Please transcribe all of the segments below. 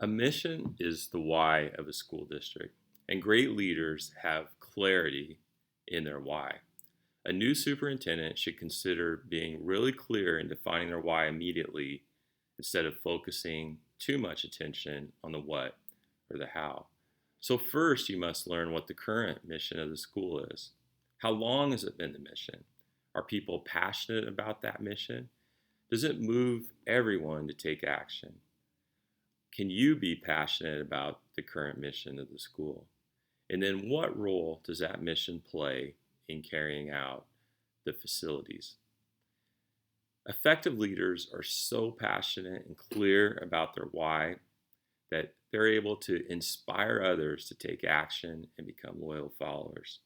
A mission is the why of a school district, and great leaders have clarity in their why. A new superintendent should consider being really clear in defining their why immediately instead of focusing too much attention on the what or the how. So, first, you must learn what the current mission of the school is. How long has it been the mission? Are people passionate about that mission? Does it move everyone to take action? Can you be passionate about the current mission of the school? And then what role does that mission play in carrying out the facilities? Effective leaders are so passionate and clear about their why that they're able to inspire others to take action and become loyal followers.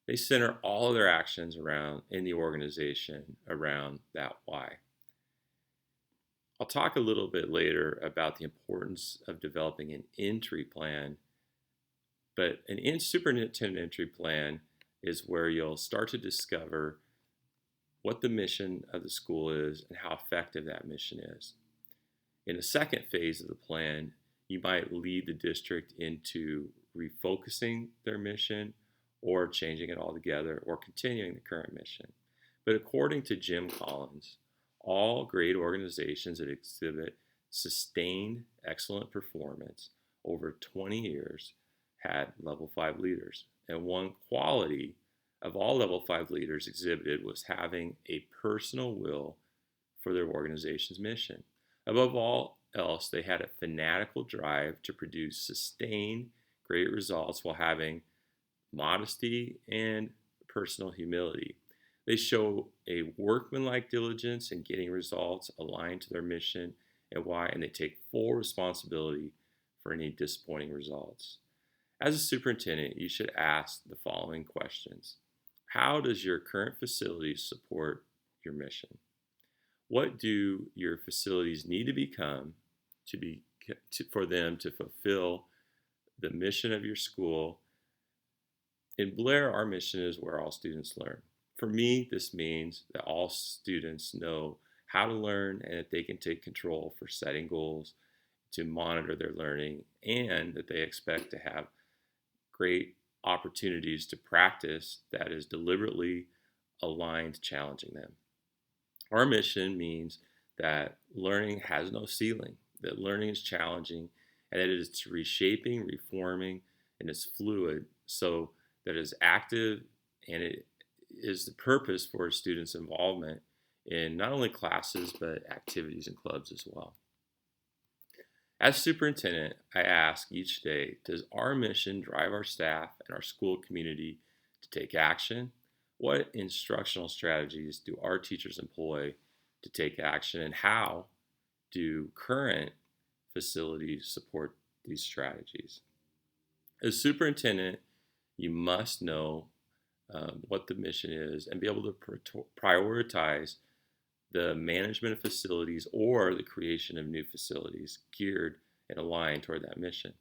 They center all of their actions around in the organization around that why. I'll talk a little bit later about the importance of developing an entry plan, but an superintendent entry plan is where you'll start to discover what the mission of the school is and how effective that mission is. In the second phase of the plan, you might lead the district into refocusing their mission or changing it altogether or continuing the current mission. But according to Jim Collins, all great organizations that exhibit sustained excellent performance over 20 years had level 5 leaders. And one quality of all level 5 leaders exhibited was having a personal will for their organization's mission. Above all else, they had a fanatical drive to produce sustained great results while having modesty and personal humility. They show a workmanlike diligence in getting results aligned to their mission and why, and they take full responsibility for any disappointing results. As a superintendent, you should ask the following questions. How does your current facilities support your mission? What do your facilities need to become for them to fulfill the mission of your school? In Blair, our mission is where all students learn. For me, this means that all students know how to learn and that they can take control for setting goals, to monitor their learning, and that they expect to have great opportunities to practice that is deliberately aligned to challenging them. Our mission means that learning has no ceiling, that learning is challenging, and that it's reshaping, reforming, and it's fluid so that it's active and it is the purpose for students' involvement in not only classes but activities and clubs as well. As superintendent, I ask each day, does our mission drive our staff and our school community to take action? What instructional strategies do our teachers employ to take action, and how do current facilities support these strategies? As superintendent, you must know what the mission is and be able to prioritize the management of facilities or the creation of new facilities geared and aligned toward that mission.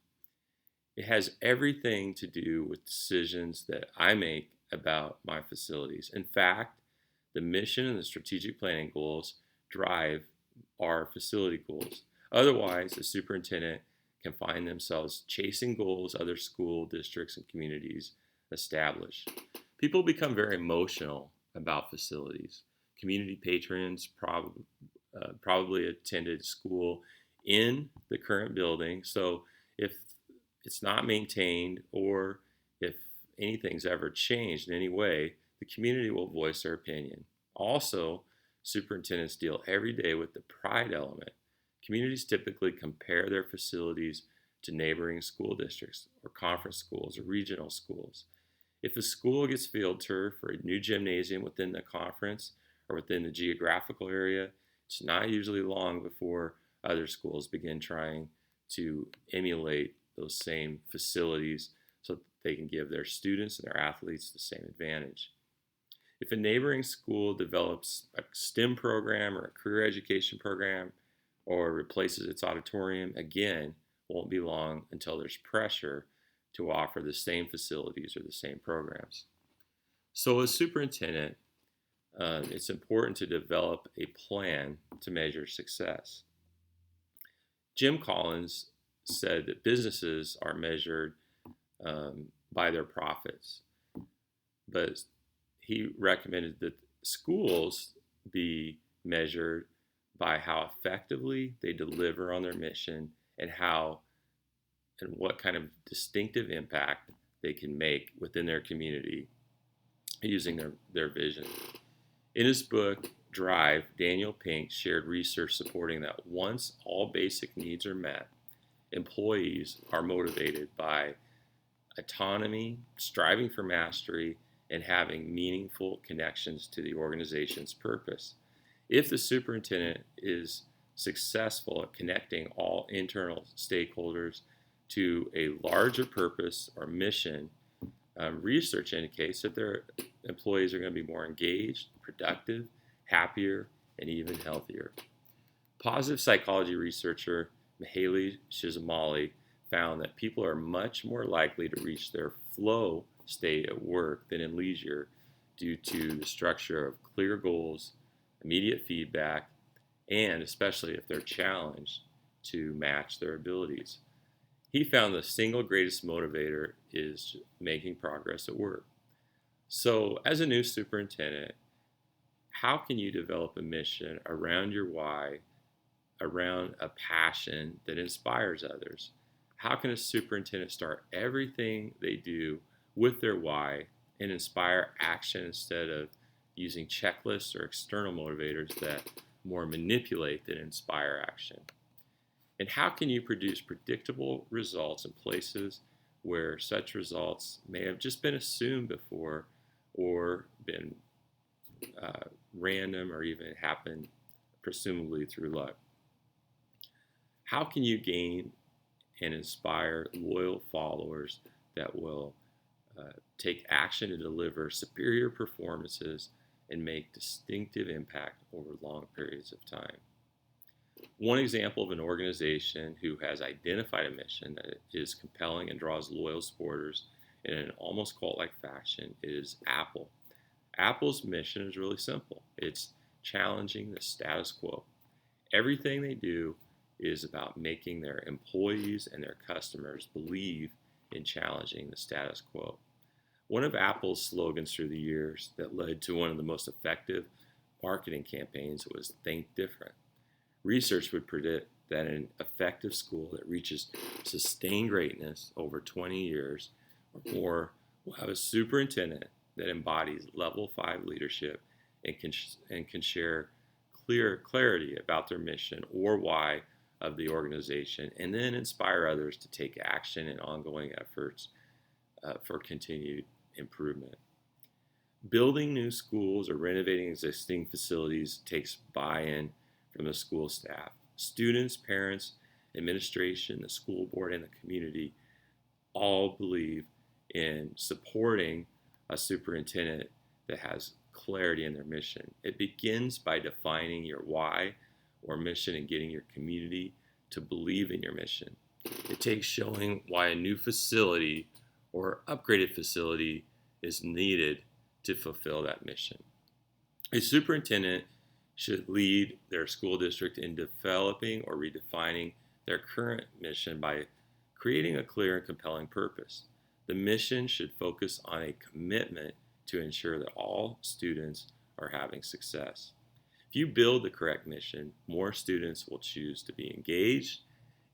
It has everything to do with decisions that I make about my facilities. In fact, the mission and the strategic planning goals drive our facility goals. Otherwise, the superintendent can find themselves chasing goals other school districts and communities establish. People become very emotional about facilities. Community patrons probably attended school in the current building, so if it's not maintained or if anything's ever changed in any way, the community will voice their opinion. Also, superintendents deal every day with the pride element. Communities typically compare their facilities to neighboring school districts or conference schools or regional schools. If a school gets field turf or a new gymnasium within the conference or within the geographical area, it's not usually long before other schools begin trying to emulate those same facilities so that they can give their students and their athletes the same advantage. If a neighboring school develops a STEM program or a career education program or replaces its auditorium, again, won't be long until there's pressure to offer the same facilities or the same programs. So as superintendent, it's important to develop a plan to measure success. Jim Collins said that businesses are measured by their profits, but he recommended that schools be measured by how effectively they deliver on their mission and how and what kind of distinctive impact they can make within their community using their vision. In his book, Drive, Daniel Pink shared research supporting that once all basic needs are met, employees are motivated by autonomy, striving for mastery, and having meaningful connections to the organization's purpose. If the superintendent is successful at connecting all internal stakeholders to a larger purpose or mission, research indicates that their employees are going to be more engaged, productive, happier, and even healthier. Positive psychology researcher Mihaly Csikszentmihalyi found that people are much more likely to reach their flow state at work than in leisure due to the structure of clear goals, immediate feedback, and especially if they're challenged to match their abilities. He found the single greatest motivator is making progress at work. So, as a new superintendent, how can you develop a mission around your why, around a passion that inspires others? How can a superintendent start everything they do with their why and inspire action instead of using checklists or external motivators that more manipulate than inspire action? And how can you produce predictable results in places where such results may have just been assumed before or been random or even happened presumably through luck? How can you gain and inspire loyal followers that will take action to deliver superior performances and make distinctive impact over long periods of time? One example of an organization who has identified a mission that is compelling and draws loyal supporters in an almost cult-like fashion is Apple. Apple's mission is really simple. It's challenging the status quo. Everything they do is about making their employees and their customers believe in challenging the status quo. One of Apple's slogans through the years that led to one of the most effective marketing campaigns was "Think Different." Research would predict that an effective school that reaches sustained greatness over 20 years or more will have a superintendent that embodies level 5 leadership and can share clarity about their mission or why of the organization, and then inspire others to take action and ongoing efforts for continued improvement. Building new schools or renovating existing facilities takes buy-in from the school staff. Students, parents, administration, the school board, and the community all believe in supporting a superintendent that has clarity in their mission. It begins by defining your why or mission and getting your community to believe in your mission. It takes showing why a new facility or upgraded facility is needed to fulfill that mission. A superintendent should lead their school district in developing or redefining their current mission by creating a clear and compelling purpose. The mission should focus on a commitment to ensure that all students are having success. If you build the correct mission, more students will choose to be engaged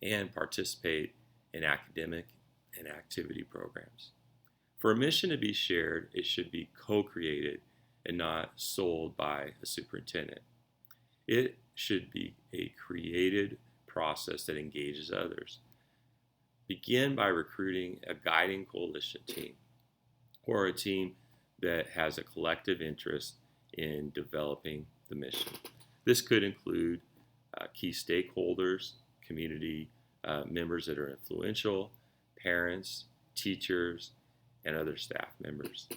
and participate in academic and activity programs. For a mission to be shared, it should be co-created and not sold by a superintendent. It should be a created process that engages others. Begin by recruiting a guiding coalition team or a team that has a collective interest in developing the mission. This could include key stakeholders, community members that are influential, parents, teachers, and other staff members.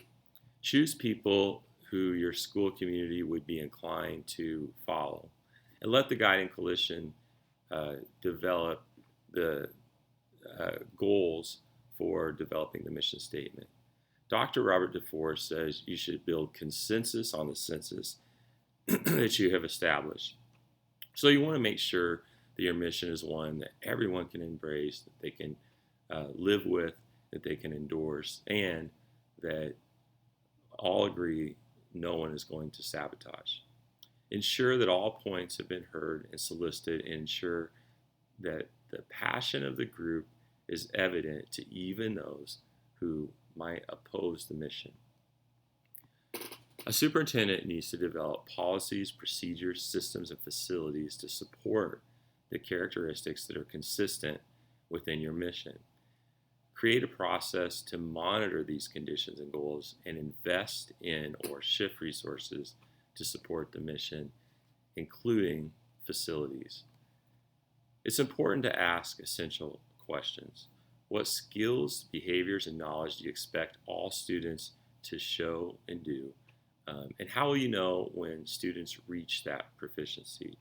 Choose people who your school community would be inclined to follow, and let the guiding coalition develop the goals for developing the mission statement. Dr. Robert DeForest says you should build consensus on the census that you have established. So you want to make sure that your mission is one that everyone can embrace, that they can live with, that they can endorse, and that all agree no one is going to sabotage. Ensure that all points have been heard and solicited, and ensure that the passion of the group is evident to even those who might oppose the mission. A superintendent needs to develop policies, procedures, systems, and facilities to support the characteristics that are consistent within your mission. Create a process to monitor these conditions and goals and invest in or shift resources to support the mission, including facilities. It's important to ask essential questions. What skills, behaviors, and knowledge do you expect all students to show and do? And how will you know when students reach that proficiency?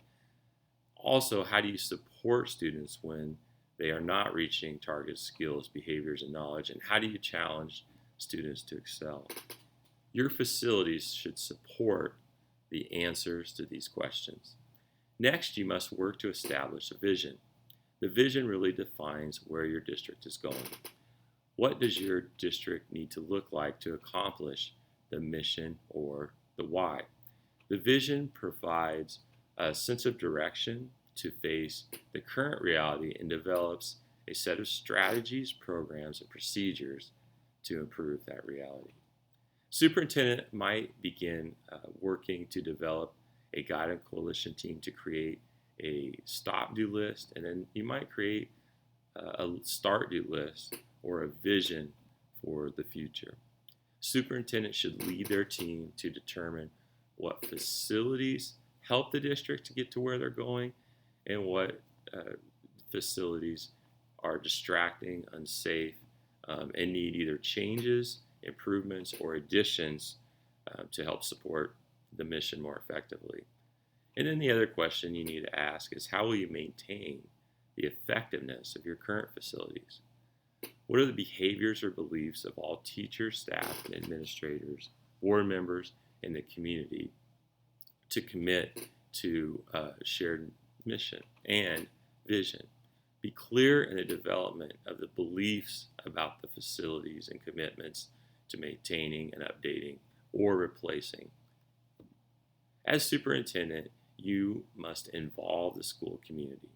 Also, how do you support students when they are not reaching target skills, behaviors, and knowledge? And how do you challenge students to excel? Your facilities should support the answers to these questions. Next, you must work to establish a vision. The vision really defines where your district is going. What does your district need to look like to accomplish the mission or the why? The vision provides a sense of direction to face the current reality and develops a set of strategies, programs, and procedures to improve that reality. Superintendent might begin working to develop a guided coalition team to create a stop-do list, and then you might create a start-do list or a vision for the future. Superintendents should lead their team to determine what facilities help the district to get to where they're going and what facilities are distracting, unsafe, and need either changes, improvements, or additions to help support the mission more effectively. And then the other question you need to ask is, how will you maintain the effectiveness of your current facilities? What are the behaviors or beliefs of all teachers, staff, and administrators, board members, and the community to commit to a shared mission and vision? Be clear in the development of the beliefs about the facilities and commitments to maintaining and updating or replacing. As superintendent, you must involve the school community.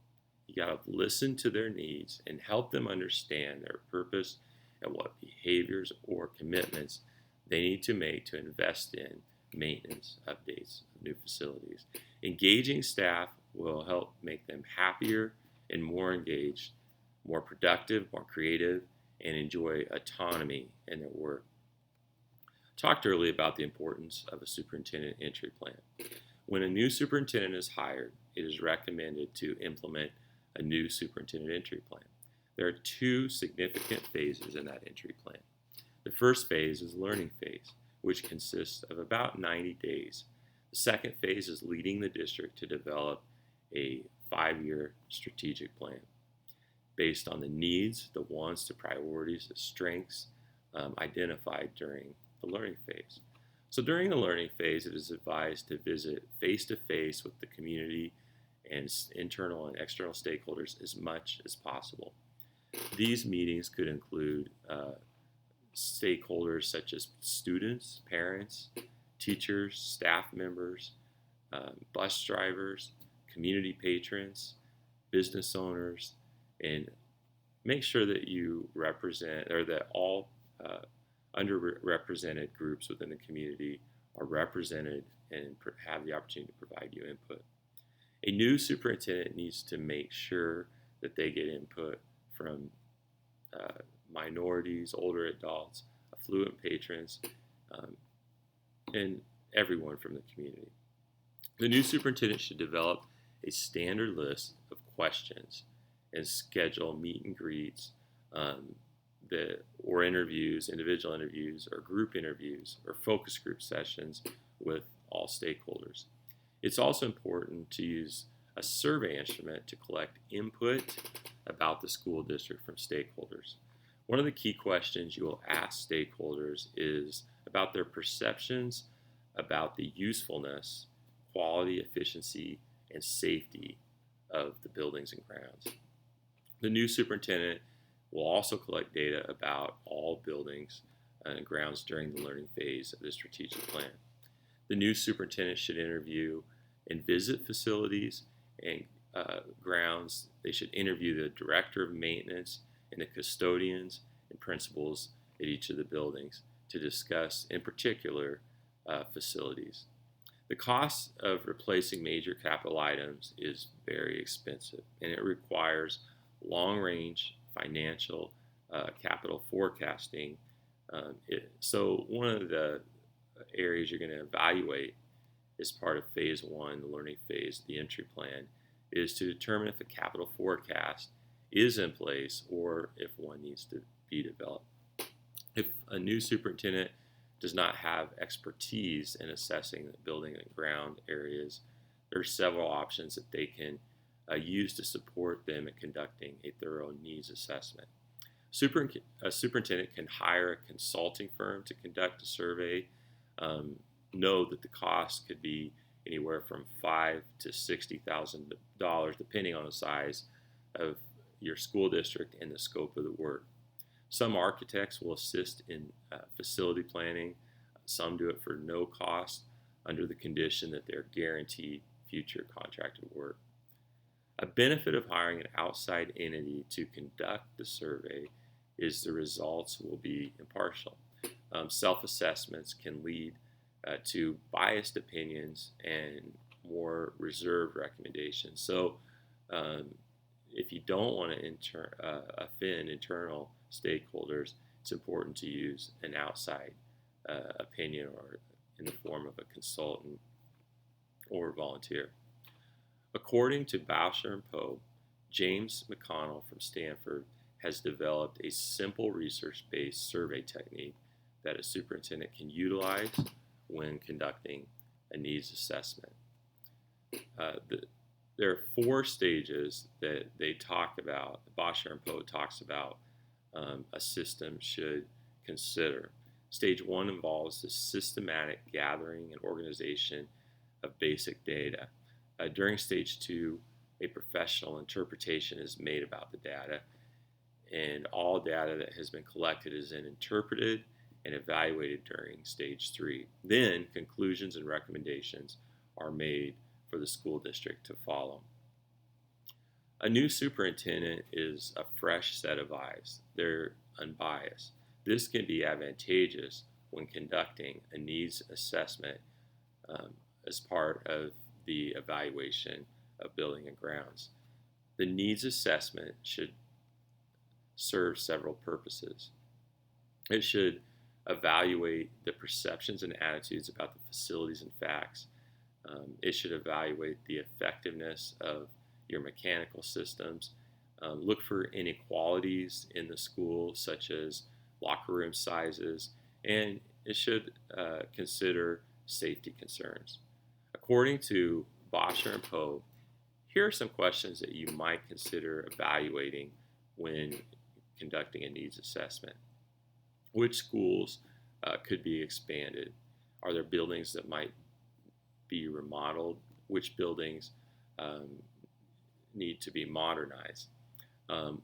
You got to listen to their needs and help them understand their purpose and what behaviors or commitments they need to make to invest in maintenance, updates, new facilities. Engaging staff will help make them happier and more engaged, more productive, more creative, and enjoy autonomy in their work. I talked earlier about the importance of a superintendent entry plan. When a new superintendent is hired, it is recommended to implement a new superintendent entry plan. There are two significant phases in that entry plan. The first phase is learning phase, which consists of about 90 days. The second phase is leading the district to develop a 5-year strategic plan based on the needs, the wants, the priorities, the strengths identified during the learning phase. So during the learning phase, it is advised to visit face-to-face with the community and internal and external stakeholders as much as possible. These meetings could include stakeholders such as students, parents, teachers, staff members, bus drivers, community patrons, business owners, and make sure that you represent, or that all underrepresented groups within the community are represented and have the opportunity to provide you input. A new superintendent needs to make sure that they get input from minorities, older adults, affluent patrons, and everyone from the community. The new superintendent should develop a standard list of questions and schedule meet and greets or interviews, individual interviews, or group interviews, or focus group sessions with all stakeholders. It's also important to use a survey instrument to collect input about the school district from stakeholders. One of the key questions you will ask stakeholders is about their perceptions about the usefulness, quality, efficiency, and safety of the buildings and grounds. The new superintendent will also collect data about all buildings and grounds during the learning phase of the strategic plan. The new superintendent should interview and visit facilities and grounds. They should interview the director of maintenance and the custodians and principals at each of the buildings to discuss, in particular, facilities. The cost of replacing major capital items is very expensive, and it requires long-range financial capital forecasting. So one of the areas you're going to evaluate as part of phase one, the learning phase, the entry plan, is to determine if a capital forecast is in place or if one needs to be developed. If a new superintendent does not have expertise in assessing the building and ground areas, there are several options that they can use to support them in conducting a thorough needs assessment. A superintendent can hire a consulting firm to conduct a survey. Know that the cost could be anywhere from $5,000 to $60,000, depending on the size of your school district and the scope of the work. Some architects will assist in facility planning. Some do it for no cost under the condition that they're guaranteed future contracted work. A benefit of hiring an outside entity to conduct the survey is the results will be impartial. Self-assessments can lead to biased opinions and more reserved recommendations. So if you don't want to offend internal stakeholders, it's important to use an outside opinion or in the form of a consultant or volunteer. According to Bauscher and Poe, James McConnell from Stanford has developed a simple research-based survey technique that a superintendent can utilize when conducting a needs assessment. There are 4 stages that they talk about, Bauscher and Poe talks about a system should consider. Stage 1 involves the systematic gathering and organization of basic data. During stage 2, a professional interpretation is made about the data, and all data that has been collected is then interpreted and evaluated during stage 3. Then conclusions and recommendations are made for the school district to follow. A new superintendent is a fresh set of eyes. They're unbiased. This can be advantageous when conducting a needs assessment as part of the evaluation of building and grounds. The needs assessment should serve several purposes. It should evaluate the perceptions and attitudes about the facilities and facts. It should evaluate the effectiveness of your mechanical systems. Look for inequalities in the school, such as locker room sizes, and it should consider safety concerns. According to Bauscher and Poe, here are some questions that you might consider evaluating when conducting a needs assessment. Which schools could be expanded? Are there buildings that might be remodeled? Which buildings need to be modernized?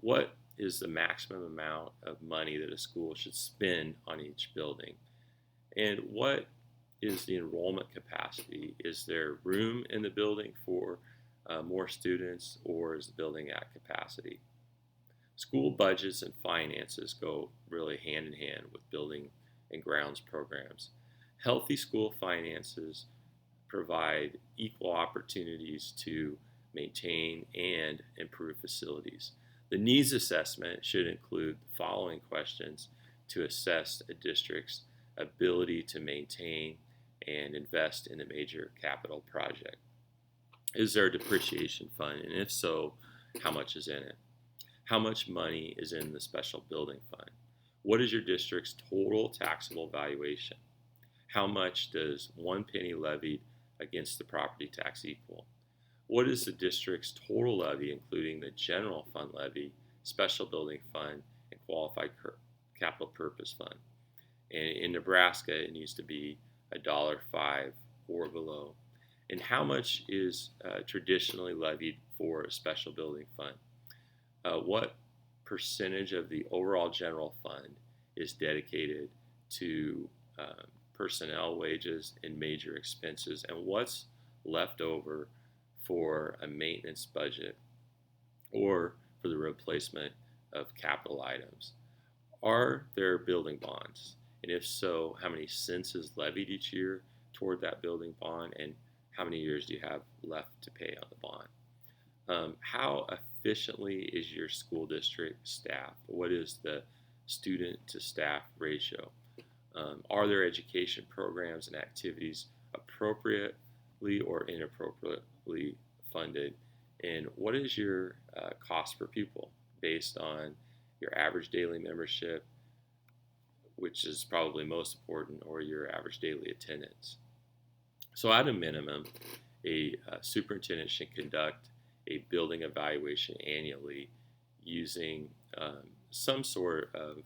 What is the maximum amount of money that a school should spend on each building? And what is the enrollment capacity? Is there room in the building for more students, or is the building at capacity? School budgets and finances go really hand in hand with building and grounds programs. Healthy school finances provide equal opportunities to maintain and improve facilities. The needs assessment should include the following questions to assess a district's ability to maintain and invest in a major capital project. Is there a depreciation fund? And if so, how much is in it? How much money is in the special building fund? What is your district's total taxable valuation? How much does 1 penny levied against the property tax equal? What is the district's total levy, including the general fund levy, special building fund, and qualified capital purpose fund? And in Nebraska, it needs to be $1.05 or below. And how much is traditionally levied for a special building fund. What percentage of the overall general fund is dedicated to personnel wages and major expenses, and what's left over for a maintenance budget or for the replacement of capital items? Are there building bonds? And if so, how many cents is levied each year toward that building bond, and how many years do you have left to pay on the bond? How efficiently is your school district staffed? What is the student to staff ratio? Are there education programs and activities appropriately or inappropriately funded? And what is your cost per pupil based on your average daily membership, which is probably most important, or your average daily attendance? So at a minimum, a superintendent should conduct a building evaluation annually using some sort of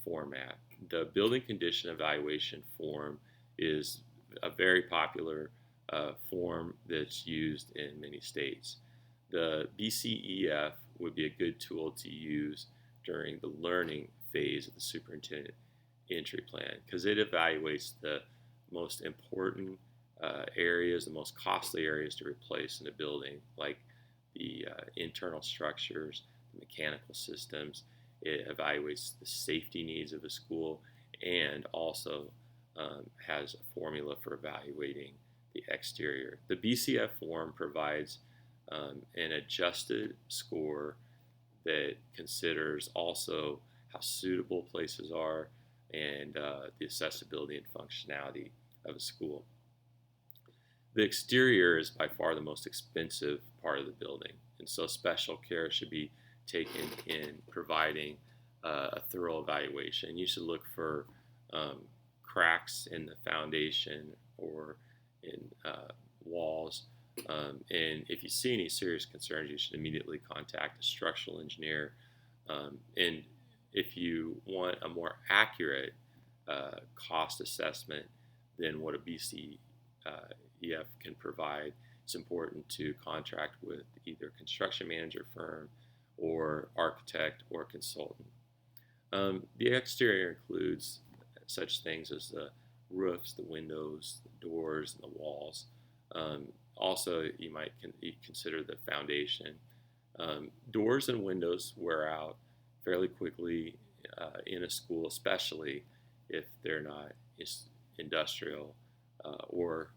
format. The building condition evaluation form is a very popular form that's used in many states. The BCEF would be a good tool to use during the learning phase of the superintendent entry plan because it evaluates the most important areas, the most costly areas to replace in a building, like the internal structures, the mechanical systems. It evaluates the safety needs of a school and also has a formula for evaluating the exterior. The BCF form provides an adjusted score that considers also how suitable places are and the accessibility and functionality of a school. The exterior is by far the most expensive part of the building, and so special care should be taken in providing a thorough evaluation. You should look for cracks in the foundation or in walls, and if you see any serious concerns, you should immediately contact a structural engineer. And if you want a more accurate cost assessment than what a BCEF can provide, it's important to contract with either a construction manager firm or architect or consultant. The exterior includes such things as the roofs, the windows, the doors, and the walls. Also, you might consider the foundation. Doors and windows wear out fairly quickly in a school, especially if they're not industrial or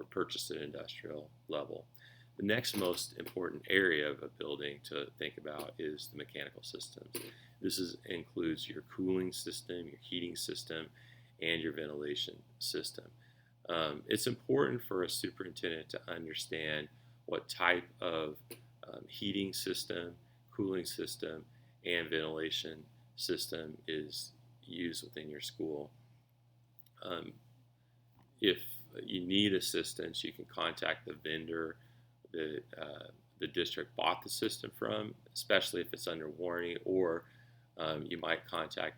purchased at an industrial level. The next most important area of a building to think about is the mechanical systems. This includes your cooling system, your heating system, and your ventilation system. It's important for a superintendent to understand what type of heating system, cooling system, and ventilation system is used within your school. If you need assistance, you can contact the vendor that the district bought the system from, especially if it's under warranty, or you might contact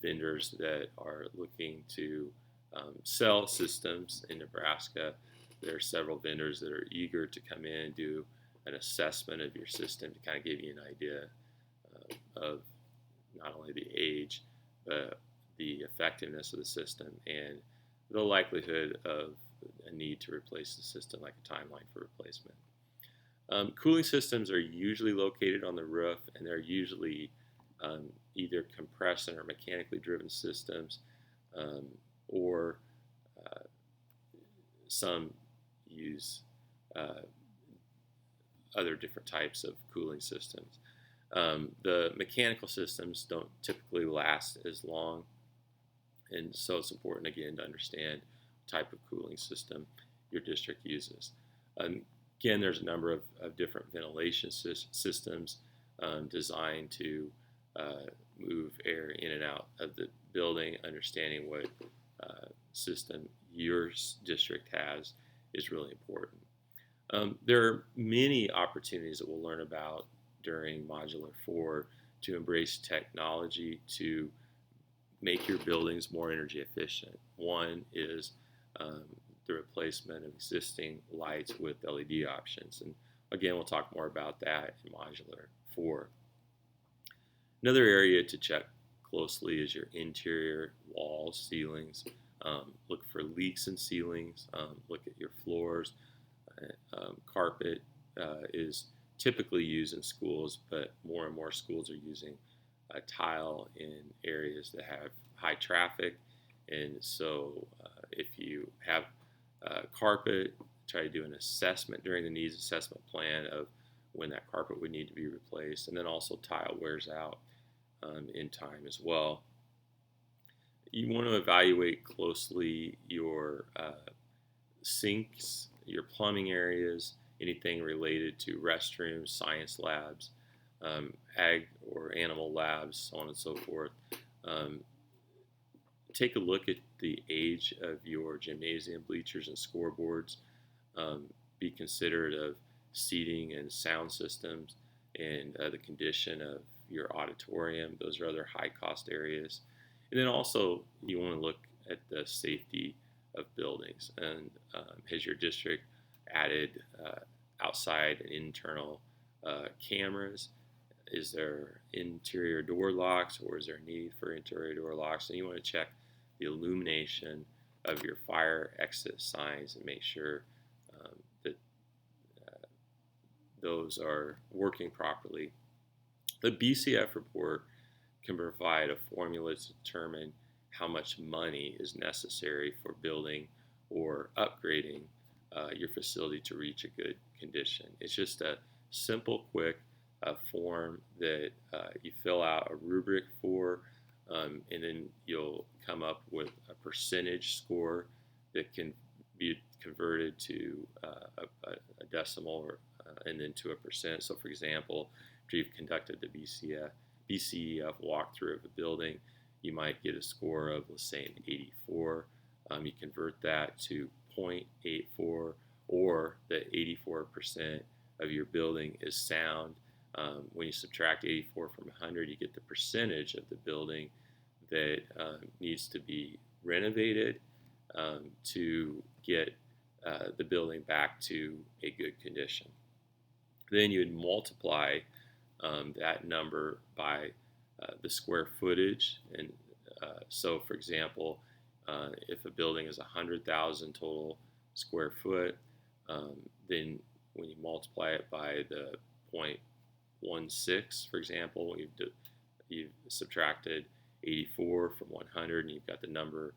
vendors that are looking to sell systems in Nebraska. There are several vendors that are eager to come in and do an assessment of your system to kind of give you an idea of not only the age, but the effectiveness of the system and the likelihood of a need to replace the system, like a timeline for replacement. Cooling systems are usually located on the roof, and they're usually either compression or mechanically driven systems, or some use other different types of cooling systems. The mechanical systems don't typically last as long, and so it's important again to understand what type of cooling system your district uses. Again, there's a number of different ventilation systems designed to move air in and out of the building. Understanding what system your district has is really important. There are many opportunities that we'll learn about during Modular 4 to embrace technology to make your buildings more energy efficient. One is the replacement of existing lights with LED options. And Again, we'll talk more about that in Modular 4. Another area to check closely is your interior walls, ceilings. Look for leaks in ceilings. Look at your floors. Carpet is typically used in schools, but more and more schools are using tile in areas that have high traffic. And so if you have carpet, try to do an assessment during the needs assessment plan of when that carpet would need to be replaced. And then also tile wears out in time as well. You want to evaluate closely your sinks, your plumbing areas, anything related to restrooms, science labs, ag or animal labs, so on and so forth. Take a look at the age of your gymnasium bleachers and scoreboards. Be considerate of seating and sound systems and the condition of your auditorium. Those are other high cost areas. And then also you want to look at the safety of buildings. And has your district added outside and internal cameras? Is there interior door locks, or is there a need for interior door locks? And you want to check the illumination of your fire exit signs and make sure that those are working properly. The BCF report can provide a formula to determine how much money is necessary for building or upgrading your facility to reach a good condition. It's just a simple, quick form that you fill out a rubric for, and then you'll come up with a percentage score that can be converted to a decimal or, and then to a percent. So, for example, if you've conducted the BCEF walkthrough of a building, you might get a score of, let's say, an 84. You convert that to 0.84, or that 84% of your building is sound. When you subtract 84 from 100, you get the percentage of the building that needs to be renovated to get the building back to a good condition. Then you would multiply that number by the square footage. And so, for example, if a building is 100,000 total square foot, then when you multiply it by the 0.16, for example, you've subtracted 84 from 100, and you've got the number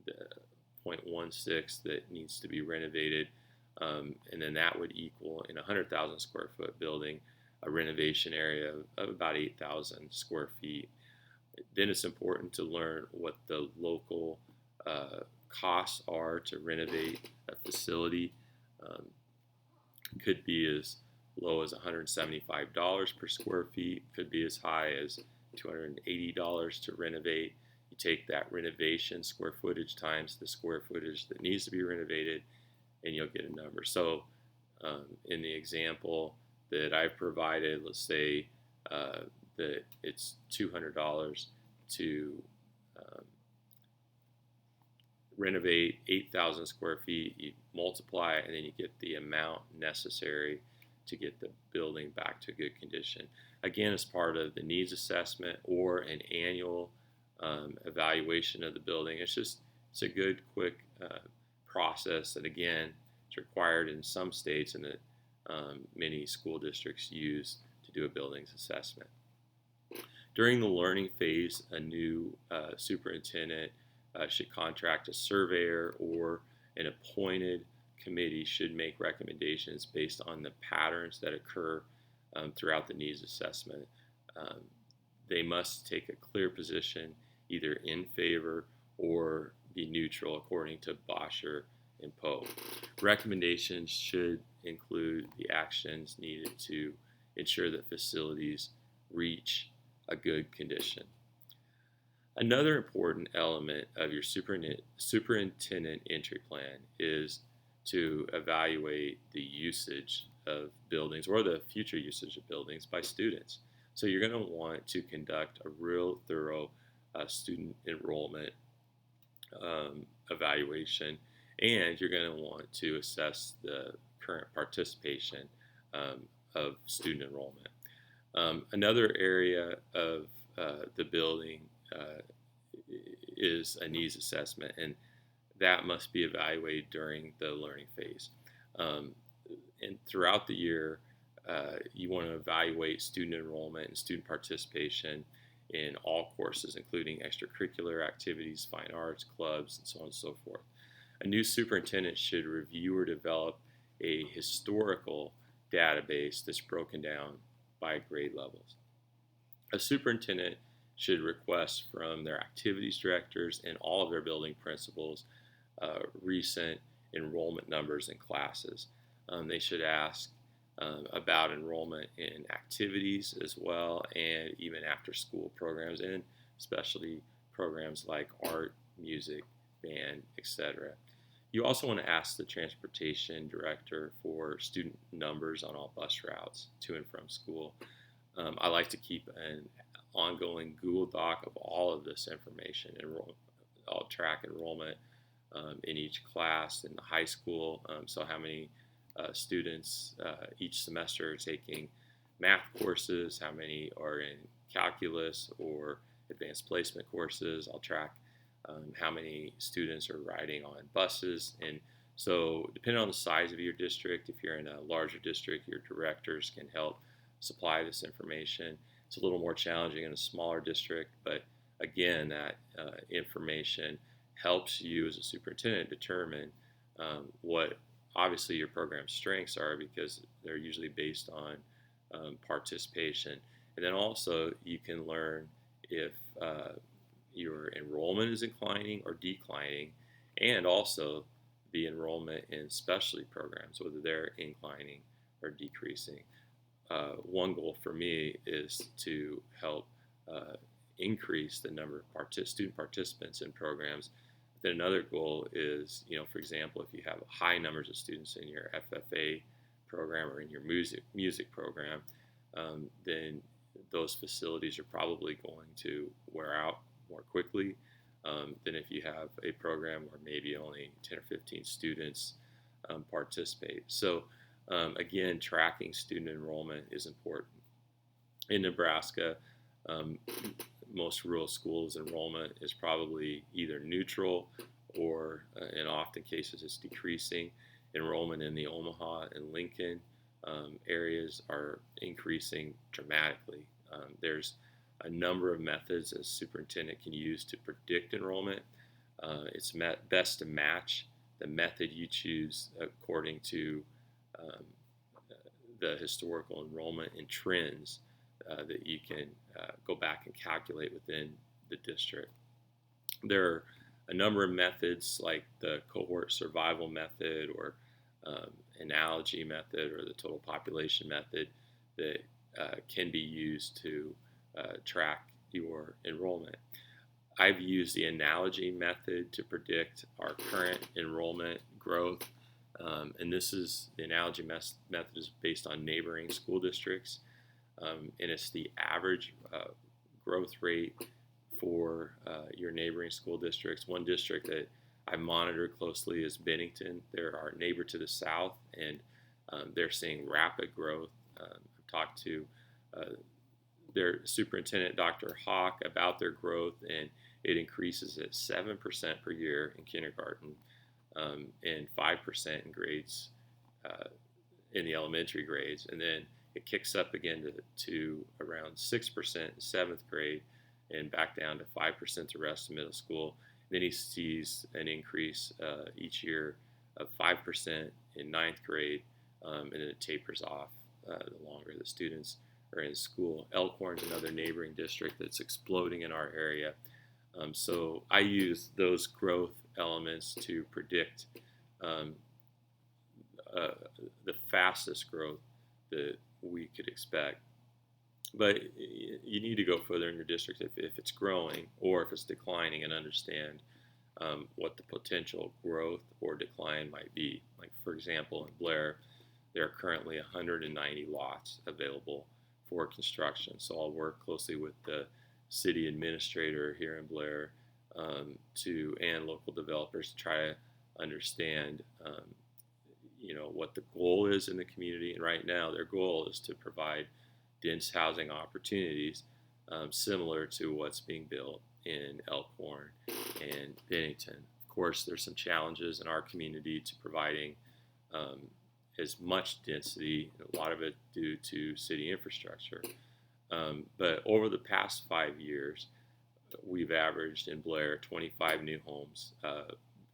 the 0.16 that needs to be renovated, and then that would equal, in a 100,000 square foot building, a renovation area of about 8,000 square feet. Then it's important to learn what the local costs are to renovate a facility. Could be as low as $175 per square feet, could be as high as $280 to renovate. You take that renovation square footage times the square footage that needs to be renovated, and you'll get a number. So in the example that I've provided, let's say that it's $200 to renovate 8,000 square feet. You multiply it, and then you get the amount necessary to get the building back to a good condition. Again, as part of the needs assessment or an annual evaluation of the building. It's a good, quick process that, again, is required in some states and that many school districts use to do a buildings assessment. During the learning phase, a new superintendent should contract a surveyor, or an appointed committee should make recommendations based on the patterns that occur throughout the needs assessment. They must take a clear position, either in favor or be neutral, according to Bosher and Poe. Recommendations should include the actions needed to ensure that facilities reach a good condition. Another important element of your superintendent entry plan is to evaluate the usage of buildings, or the future usage of buildings, by students. So you're going to want to conduct a real thorough student enrollment evaluation, and you're going to want to assess the current participation of student enrollment. Another area of the building is a needs assessment, and that must be evaluated during the learning phase. Um, and throughout the year, you want to evaluate student enrollment and student participation in all courses, including extracurricular activities, fine arts, clubs, and so on and so forth. A new superintendent should review or develop a historical database that's broken down by grade levels. A superintendent should request from their activities directors and all of their building principals recent enrollment numbers in classes. They should ask about enrollment in activities as well, and even after school programs and specialty programs like art, music, band, etc. You also want to ask the transportation director for student numbers on all bus routes to and from school. I like to keep an ongoing Google Doc of all of this information. I'll track enrollment in each class in the high school. So how many students each semester are taking math courses, how many are in calculus or advanced placement courses. I'll track how many students are riding on buses. And so depending on the size of your district, if you're in a larger district, your directors can help supply this information. It's a little more challenging in a smaller district, but again, that information helps you as a superintendent determine what obviously your program strengths are, because they're usually based on participation. And then also you can learn if your enrollment is inclining or declining, and also the enrollment in specialty programs, whether they're inclining or decreasing. One goal for me is to help increase the number of student participants in programs. Then another goal is, for example, if you have high numbers of students in your FFA program or in your music program, then those facilities are probably going to wear out more quickly than if you have a program where maybe only 10 or 15 students participate. So again, tracking student enrollment is important. In Nebraska, most rural schools enrollment is probably either neutral or in often cases it's decreasing. Enrollment in the Omaha and Lincoln areas are increasing dramatically. There's a number of methods a superintendent can use to predict enrollment. It's best to match the method you choose according to the historical enrollment and trends that you can go back and calculate within the district. There are a number of methods like the cohort survival method or analogy method or the total population method that can be used to track your enrollment. I've used the analogy method to predict our current enrollment growth, and the analogy method is based on neighboring school districts, and it's the average growth rate for your neighboring school districts. One district that I monitor closely is Bennington. They're our neighbor to the south, and they're seeing rapid growth. I've talked to their superintendent, Dr. Hawk, about their growth, and it increases at 7% per year in kindergarten and 5% in grades in the elementary grades, and then it kicks up again to around 6% in 7th grade and back down to 5% the rest of middle school. Then he sees an increase each year of 5% in 9th grade, and then it tapers off the longer the students are in school. Elkhorn's another neighboring district that's exploding in our area. So I use those growth elements to predict the fastest growth that we could expect. But you need to go further in your district if it's growing or if it's declining, and understand what the potential growth or decline might be. Like, for example, in Blair, there are currently 190 lots available for construction. So I'll work closely with the city administrator here in Blair and local developers to try to understand what the goal is in the community. And right now, their goal is to provide dense housing opportunities similar to what's being built in Elkhorn and Bennington. Of course, there's some challenges in our community to providing um, as much density, a lot of it due to city infrastructure. But over the past 5 years, we've averaged in Blair 25 new homes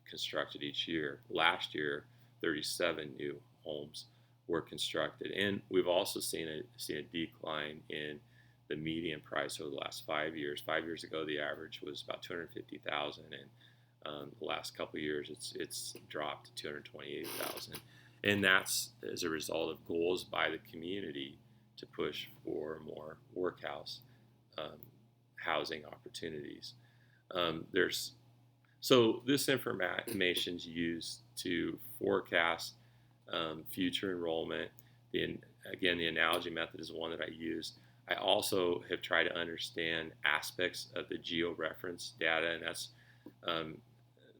constructed each year. Last year, 37 new homes were constructed, and we've also seen a decline in the median price over the last 5 years. 5 years ago, the average was about 250,000, and the last couple of years, it's dropped to 228,000, and that's as a result of goals by the community to push for more workhouse um, housing opportunities. There's So this information is used to forecast future enrollment. Again, the analogy method is one that I use. I also have tried to understand aspects of the georeference data, and that's um,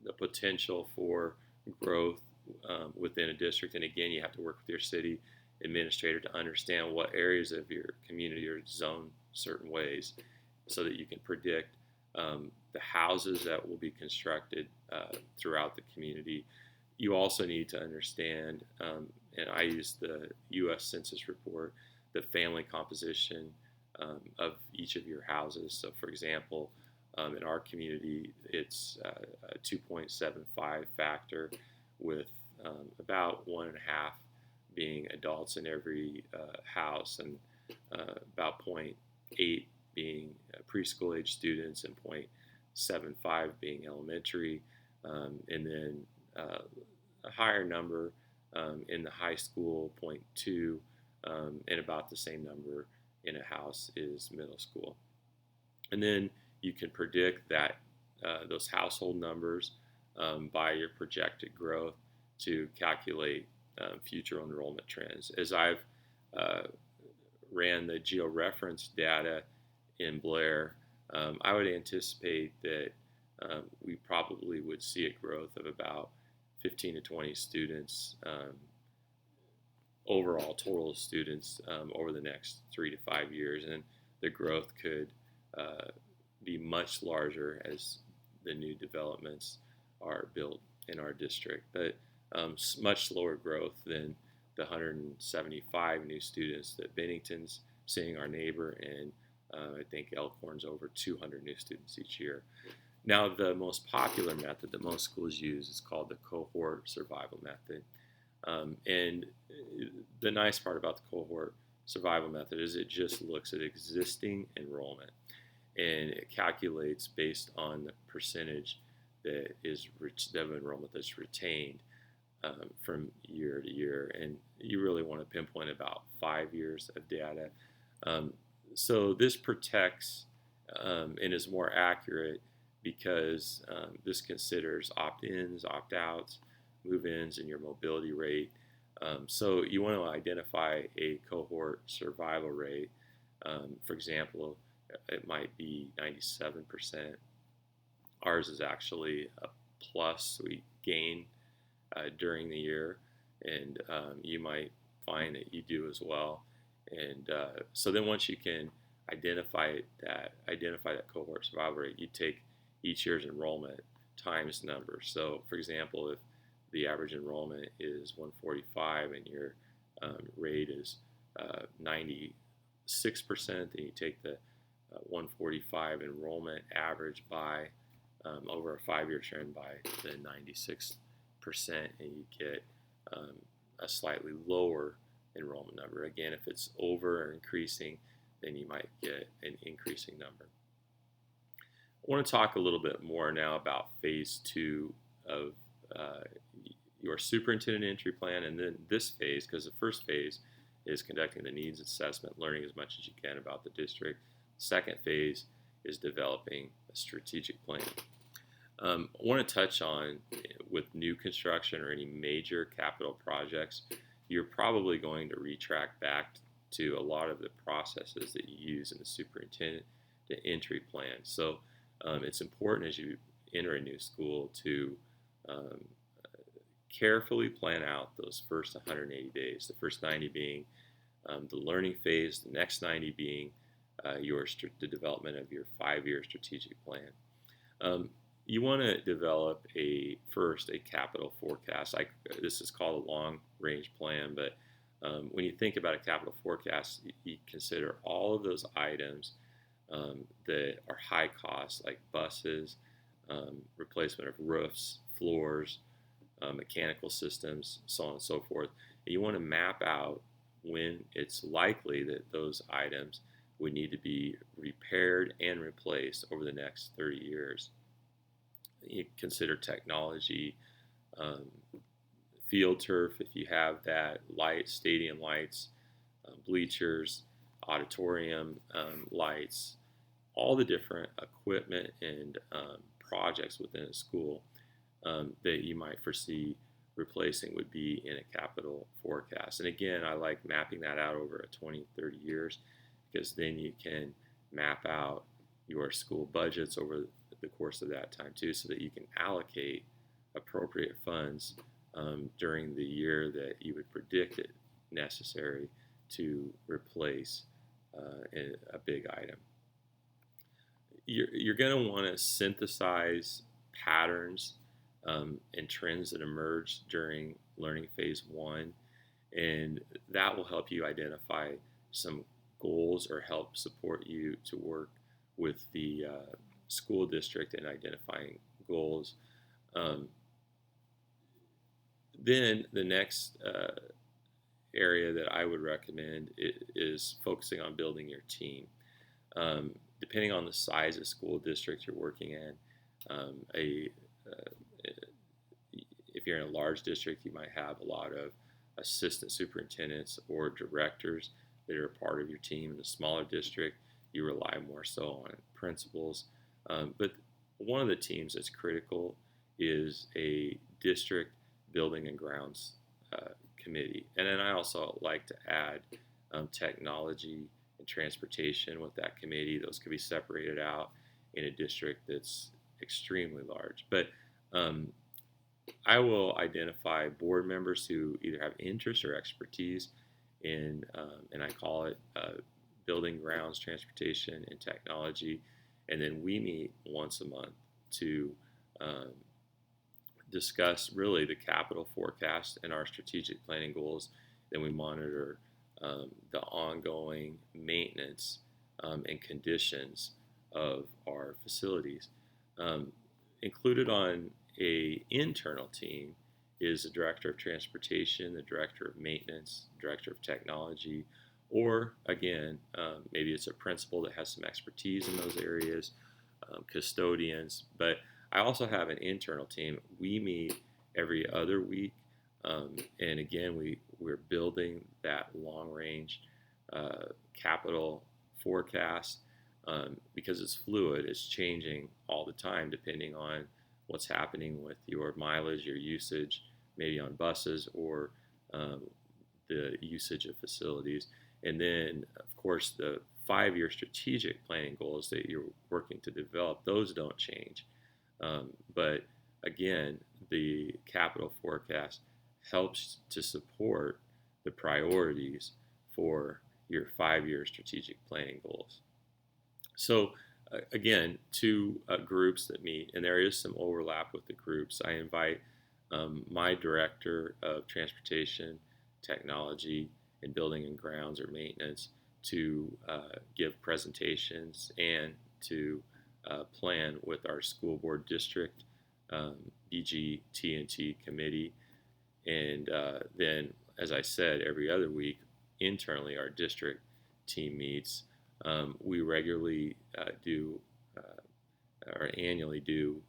the potential for growth within a district. And again, you have to work with your city administrator to understand what areas of your community are zoned certain ways so that you can predict the houses that will be constructed throughout the community. You also need to understand, and I use the U.S. Census report, the family composition of each of your houses. So, for example, in our community, it's a 2.75 factor with about 1.5 being adults in every house, and about 0.8 being preschool age students, and 0.75 being elementary, and then a higher number in the high school, 0.2, and about the same number in a house is middle school. And then you can predict that those household numbers by your projected growth to calculate future enrollment trends. As I've ran the georeference data in Blair, I would anticipate that we probably would see a growth of about 15 to 20 students, overall total students over the next 3 to 5 years, and the growth could be much larger as the new developments are built in our district, but much slower growth than the 175 new students that Bennington's seeing, our neighbor, and I think Elkhorn's over 200 new students each year. Now, the most popular method that most schools use is called the cohort survival method. And the nice part about the cohort survival method is it just looks at existing enrollment, and it calculates based on the percentage that is of enrollment that's retained from year to year. And you really want to pinpoint about 5 years of data. So this protects and is more accurate because this considers opt-ins, opt-outs, move-ins, and your mobility rate. So you want to identify a cohort survival rate. For example, it might be 97%. Ours is actually a plus. We gain during the year, and you might find that you do as well. And so then once you can identify that cohort survival rate, you take each year's enrollment times number. So, for example, if the average enrollment is 145 and your rate is 96%, then you take the 145 enrollment average by over a 5-year trend by the 96%, and you get a slightly lower enrollment number. Again, if it's over or increasing, then you might get an increasing number. I want to talk a little bit more now about phase 2 of your superintendent entry plan, and then this phase, because the first phase is conducting the needs assessment, learning as much as you can about the district. Second phase is developing a strategic plan. I want to touch on, with new construction or any major capital projects, you're probably going to retract back to a lot of the processes that you use in the superintendent entry plan. So it's important as you enter a new school to carefully plan out those first 180 days, the first 90 being the learning phase, the next 90 being the development of your 5-year strategic plan. You want to develop first a capital forecast. This is called a long range plan, but when you think about a capital forecast, you consider all of those items that are high cost, like buses, replacement of roofs, floors, mechanical systems, so on and so forth. And you want to map out when it's likely that those items would need to be repaired and replaced over the next 30 years. You consider technology, field turf if you have that, lights, stadium lights, bleachers, auditorium lights, all the different equipment and projects within a school that you might foresee replacing would be in a capital forecast. And again, I like mapping that out over a 20, 30 years because then you can map out your school budgets over the course of that time too, so that you can allocate appropriate funds during the year that you would predict it necessary to replace a big item. You're going to want to synthesize patterns and trends that emerge during learning phase 1, and that will help you identify some goals or help support you to work with the school district in identifying goals. Then the next area that I would recommend is focusing on building your team. Depending on the size of school district you're working in, if you're in a large district, you might have a lot of assistant superintendents or directors that are part of your team. In a smaller district, you rely more so on principals. But one of the teams that's critical is a district building and grounds committee. And then I also like to add technology and transportation with that committee. Those could be separated out in a district that's extremely large. But I will identify board members who either have interest or expertise in, and I call it building, grounds, transportation, and technology. And then we meet once a month to discuss really the capital forecast and our strategic planning goals. Then we monitor the ongoing maintenance and conditions of our facilities. Included on a internal team is the director of transportation, the director of maintenance, director of technology, or again, maybe it's a principal that has some expertise in those areas, custodians. But I also have an internal team. We meet every other week, and again, we're building that long-range capital forecast because it's fluid. It's changing all the time depending on what's happening with your mileage, your usage, maybe on buses or the usage of facilities. And then, of course, the 5-year strategic planning goals that you're working to develop, those don't change. But again, the capital forecast helps to support the priorities for your 5-year strategic planning goals. So again, 2 groups that meet, and there is some overlap with the groups. I invite my director of transportation, technology, and building and grounds or maintenance to give presentations and to plan with our school board district BG-T&T committee. And then, as I said, every other week, internally, our district team meets. We regularly do or annually do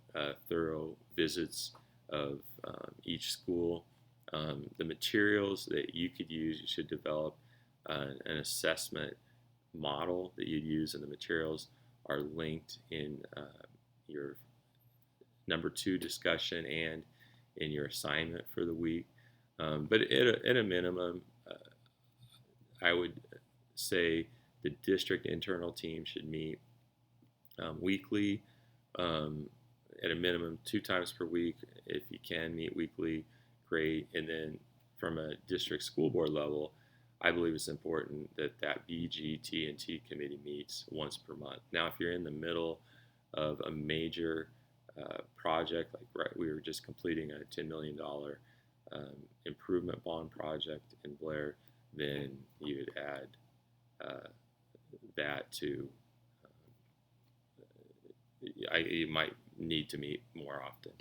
thorough visits of each school. The materials that you could use, you should develop an assessment model that you'd use, and the materials are linked in your number 2 discussion and in your assignment for the week. But at a minimum, I would say the district internal team should meet weekly, at a minimum 2 times per week. If you can meet weekly, great. And then from a district school board level, I believe it's important that that BGT&T committee meets once per month. Now, if you're in the middle of a major project, like we were just completing a $10 million improvement bond project in Blair, then you would add that to, you might need to meet more often.